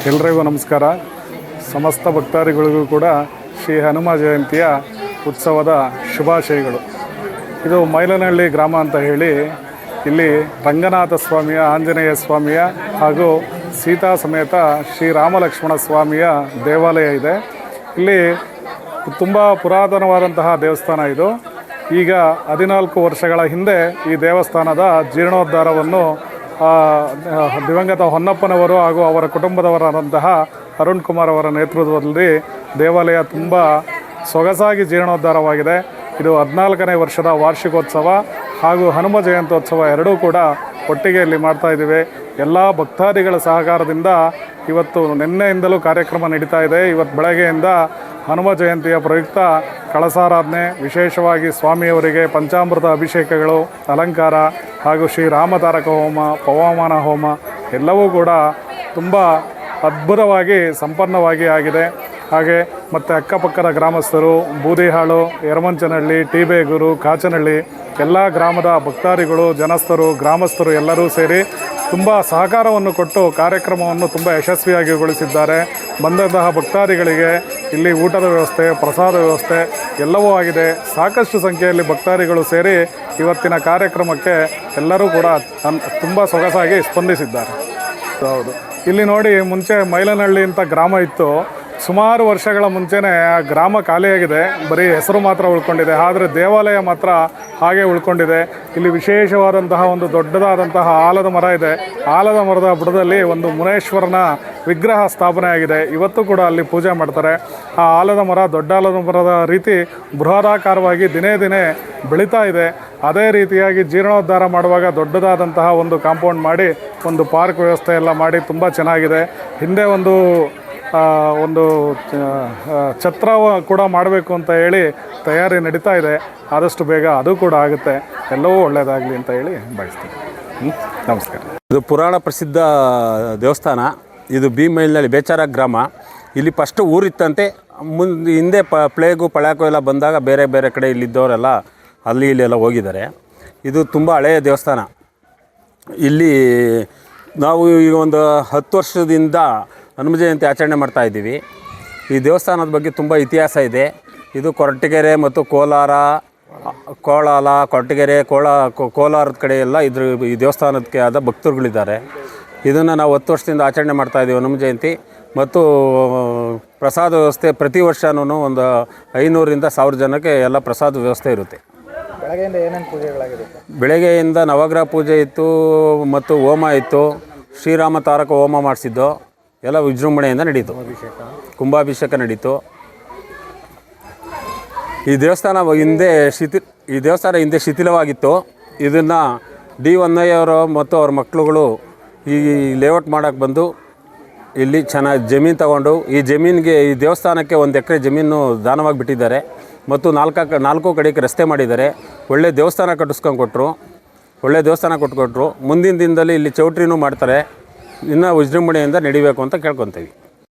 ಎಲ್ರಿಗೂ ನಮಸ್ಕಾರ. ಸಮಸ್ತ ಭಕ್ತಾದಿಗಳಿಗೂ ಕೂಡ ಶ್ರೀ ಹನುಮ ಜಯಂತಿಯ ಉತ್ಸವದ ಶುಭಾಶಯಗಳು. ಇದು ಮೈಲನಹಳ್ಳಿ ಗ್ರಾಮ ಅಂತ ಹೇಳಿ ಇಲ್ಲಿ ರಂಗನಾಥ ಸ್ವಾಮಿಯ, ಆಂಜನೇಯ ಸ್ವಾಮಿಯ ಹಾಗೂ ಸೀತಾ ಸಮೇತ ಶ್ರೀರಾಮಲಕ್ಷ್ಮಣ ಸ್ವಾಮಿಯ ದೇವಾಲಯ ಇದೆ. ಇಲ್ಲಿ ತುಂಬ ಪುರಾತನವಾದಂತಹ ದೇವಸ್ಥಾನ ಇದು. ಈಗ 14 ವರ್ಷಗಳ ಹಿಂದೆ ಈ ದೇವಸ್ಥಾನದ ಜೀರ್ಣೋದ್ಧಾರವನ್ನು ದಿವಂಗತ ಹೊನ್ನಪ್ಪನವರು ಹಾಗೂ ಅವರ ಕುಟುಂಬದವರಾದಂತಹ ಅರುಣ್ ಕುಮಾರ್ ಅವರ ನೇತೃತ್ವದಲ್ಲಿ ದೇವಾಲಯ ತುಂಬ ಸೊಗಸಾಗಿ ಜೀರ್ಣೋದ್ಧಾರವಾಗಿದೆ. ಇದು 14ನೇ ವರ್ಷದ ವಾರ್ಷಿಕೋತ್ಸವ ಹಾಗೂ ಹನುಮ ಜಯಂತ್ಯೋತ್ಸವ ಎರಡೂ ಕೂಡ ಒಟ್ಟಿಗೆ ಇಲ್ಲಿ ಮಾಡ್ತಾಯಿದ್ದೀವಿ. ಎಲ್ಲ ಭಕ್ತಾದಿಗಳ ಸಹಕಾರದಿಂದ ಇವತ್ತು ನಿನ್ನೆಯಿಂದಲೂ ಕಾರ್ಯಕ್ರಮ ನಡೀತಾ ಇದೆ. ಇವತ್ತು ಬೆಳಗ್ಗೆಯಿಂದ ಹನುಮ ಜಯಂತಿಯ ಪ್ರಯುಕ್ತ ಕಳಸಾರಾಧನೆ, ವಿಶೇಷವಾಗಿ ಸ್ವಾಮಿಯವರಿಗೆ ಪಂಚಾಮೃತ ಅಭಿಷೇಕಗಳು, ಅಲಂಕಾರ ಹಾಗೂ ಶ್ರೀರಾಮತಾರಕ ಹೋಮ, ಪವಮಾನ ಹೋಮ ಎಲ್ಲವೂ ಕೂಡ ತುಂಬ ಅದ್ಭುತವಾಗಿ ಸಂಪನ್ನವಾಗಿ ಆಗಿದೆ. ಹಾಗೆ ಮತ್ತು ಅಕ್ಕಪಕ್ಕದ ಗ್ರಾಮಸ್ಥರು, ಬೂದಿಹಾಳು, ಯರಮಂಚನಹಳ್ಳಿ, ಟಿಬೇಗೂರು, ಕಾಚನಹಳ್ಳಿ ಎಲ್ಲ ಗ್ರಾಮದ ಭಕ್ತಾದಿಗಳು, ಜನಸ್ಥರು, ಗ್ರಾಮಸ್ಥರು ಎಲ್ಲರೂ ಸೇರಿ ತುಂಬ ಸಹಕಾರವನ್ನು ಕೊಟ್ಟು ಕಾರ್ಯಕ್ರಮವನ್ನು ತುಂಬ ಯಶಸ್ವಿಯಾಗಿಗೊಳಿಸಿದ್ದಾರೆ. ಬಂದಂತಹ ಭಕ್ತಾದಿಗಳಿಗೆ ಇಲ್ಲಿ ಊಟದ ವ್ಯವಸ್ಥೆ, ಪ್ರಸಾದ ವ್ಯವಸ್ಥೆ ಎಲ್ಲವೂ ಆಗಿದೆ. ಸಾಕಷ್ಟು ಸಂಖ್ಯೆಯಲ್ಲಿ ಭಕ್ತಾದಿಗಳು ಸೇರಿ ಇವತ್ತಿನ ಕಾರ್ಯಕ್ರಮಕ್ಕೆ ಎಲ್ಲರೂ ಕೂಡ ತುಂಬ ಸೊಗಸಾಗಿ ಸ್ಪಂದಿಸಿದ್ದಾರೆ. ಹೌದು, ಇಲ್ಲಿ ನೋಡಿ, ಮುಂಚೆ ಮೈಲನಹಳ್ಳಿ ಅಂತ ಗ್ರಾಮ ಇತ್ತು. ಸುಮಾರು ವರ್ಷಗಳ ಮುಂಚೆನೇ ಆ ಗ್ರಾಮ ಖಾಲಿಯಾಗಿದೆ, ಬರೀ ಹೆಸರು ಮಾತ್ರ ಉಳ್ಕೊಂಡಿದೆ. ಆದರೆ ದೇವಾಲಯ ಮಾತ್ರ ಹಾಗೆ ಉಳ್ಕೊಂಡಿದೆ. ಇಲ್ಲಿ ವಿಶೇಷವಾದಂತಹ ಒಂದು ದೊಡ್ಡದಾದಂತಹ ಆಲದ ಮರ ಇದೆ. ಆಲದ ಮರದ ಬುಡದಲ್ಲಿ ಒಂದು ಮುನೇಶ್ವರನ ವಿಗ್ರಹ ಸ್ಥಾಪನೆ ಆಗಿದೆ. ಇವತ್ತು ಕೂಡ ಅಲ್ಲಿ ಪೂಜೆ ಮಾಡ್ತಾರೆ. ಆ ಆಲದ ಮರ, ದೊಡ್ಡ ಆಲದ ಮರದ ರೀತಿ ಬೃಹದಾಕಾರವಾಗಿ ದಿನೇ ದಿನೇ ಬೆಳೀತಾ ಇದೆ. ಅದೇ ರೀತಿಯಾಗಿ ಜೀರ್ಣೋದ್ಧಾರ ಮಾಡುವಾಗ ದೊಡ್ಡದಾದಂತಹ ಒಂದು ಕಾಂಪೌಂಡ್ ಮಾಡಿ ಒಂದು ಪಾರ್ಕ್ ವ್ಯವಸ್ಥೆ ಎಲ್ಲ ಮಾಡಿ ತುಂಬ ಚೆನ್ನಾಗಿದೆ. ಹಿಂದೆ ಒಂದು ಛತ್ರ ಕೂಡ ಮಾಡಬೇಕು ಅಂತ ಹೇಳಿ ತಯಾರಿ ನಡೀತಾ ಇದೆ. ಆದಷ್ಟು ಬೇಗ ಅದು ಕೂಡ ಆಗುತ್ತೆ. ಎಲ್ಲವೂ ಒಳ್ಳೆಯದಾಗಲಿ ಅಂತ ಹೇಳಿ ಬಯಸ್ತೀನಿ. ನಮಸ್ಕಾರ. ಇದು ಪುರಾಣ ಪ್ರಸಿದ್ಧ ದೇವಸ್ಥಾನ. ಇದು ಮೈಲನಹಳ್ಳಿ ಬೇಚಾರ ಗ್ರಾಮ. ಇಲ್ಲಿ ಫಸ್ಟು ಊರಿತ್ತಂತೆ. ಹಿಂದೆ ಪ್ಲೇಗು ಪಳ್ಯಾಕು ಎಲ್ಲ ಬಂದಾಗ ಬೇರೆ ಬೇರೆ ಕಡೆ ಇಲ್ಲಿದ್ದವರೆಲ್ಲ ಇಲ್ಲೆಲ್ಲ ಹೋಗಿದ್ದಾರೆ. ಇದು ತುಂಬ ಹಳೆಯ ದೇವಸ್ಥಾನ. ಇಲ್ಲಿ ನಾವು ಈಗ ಒಂದು 10 ವರ್ಷದಿಂದ ಹನುಮ ಜಯಂತಿ ಆಚರಣೆ ಮಾಡ್ತಾಯಿದ್ದೀವಿ. ಈ ದೇವಸ್ಥಾನದ ಬಗ್ಗೆ ತುಂಬ ಇತಿಹಾಸ ಇದೆ. ಇದು ಕೊರಟಗೆರೆ ಮತ್ತು ಕೊರಟಗೆರೆ ಕೋಲಾರದ ಕಡೆ ಎಲ್ಲ ಈ ದೇವಸ್ಥಾನಕ್ಕೆ ಆದ ಭಕ್ತರುಗಳಿದ್ದಾರೆ. ಇದನ್ನು ನಾವು 10 ವರ್ಷದಿಂದ ಆಚರಣೆ ಮಾಡ್ತಾಯಿದ್ದೀವಿ ಹನುಮ ಜಯಂತಿ. ಮತ್ತು ಪ್ರಸಾದ ವ್ಯವಸ್ಥೆ ಪ್ರತಿ ವರ್ಷವೂ ಒಂದು 500ರಿಂದ 1000 ಜನಕ್ಕೆ ಎಲ್ಲ ಪ್ರಸಾದ ವ್ಯವಸ್ಥೆ ಇರುತ್ತೆ. ಬೆಳಗ್ಗೆಯಿಂದ ಏನೇನು ಪೂಜೆಗಳಾಗಿದೆ? ಬೆಳಗ್ಗೆಯಿಂದ ನವಗ್ರಹ ಪೂಜೆ ಇತ್ತು ಮತ್ತು ಹೋಮ ಇತ್ತು. ಶ್ರೀರಾಮ ತಾರಕ ಹೋಮ ಮಾಡಿಸಿದ್ದು ಎಲ್ಲ ವಿಜೃಂಭಣೆಯಿಂದ ನಡೀತು. ಕುಂಭಾಭಿಷೇಕ ನಡೀತು. ಈ ದೇವಸ್ಥಾನ ಹಿಂದೆ ಶಿಥಿಲವಾಗಿತ್ತು. ಇದನ್ನು ಡಿ ಹೊನ್ನಯ್ಯವರು ಮತ್ತು ಅವ್ರ ಮಕ್ಕಳುಗಳು ಈ ಲೇಔಟ್ ಮಾಡೋಕ್ಕೆ ಬಂದು ಇಲ್ಲಿ ಚೆನ್ನಾಗಿ ಜಮೀನು ತಗೊಂಡು ಈ ದೇವಸ್ಥಾನಕ್ಕೆ 1 ಎಕರೆ ಜಮೀನು ದಾನವಾಗಿ ಬಿಟ್ಟಿದ್ದಾರೆ. ಮತ್ತು 4 ಕಡೆಗೆ ರಸ್ತೆ ಮಾಡಿದ್ದಾರೆ. ಒಳ್ಳೆ ದೇವಸ್ಥಾನ ಕೊಟ್ಕೊಟ್ರು. ಮುಂದಿನ ದಿನದಲ್ಲಿ ಇಲ್ಲಿ ಚೌಟ್ರಿನೂ ಮಾಡ್ತಾರೆ. ಇನ್ನೂ ವಿಜೃಂಭಣೆಯಿಂದ ನಡಿಬೇಕು ಅಂತ ಕೇಳ್ಕೊತೀವಿ.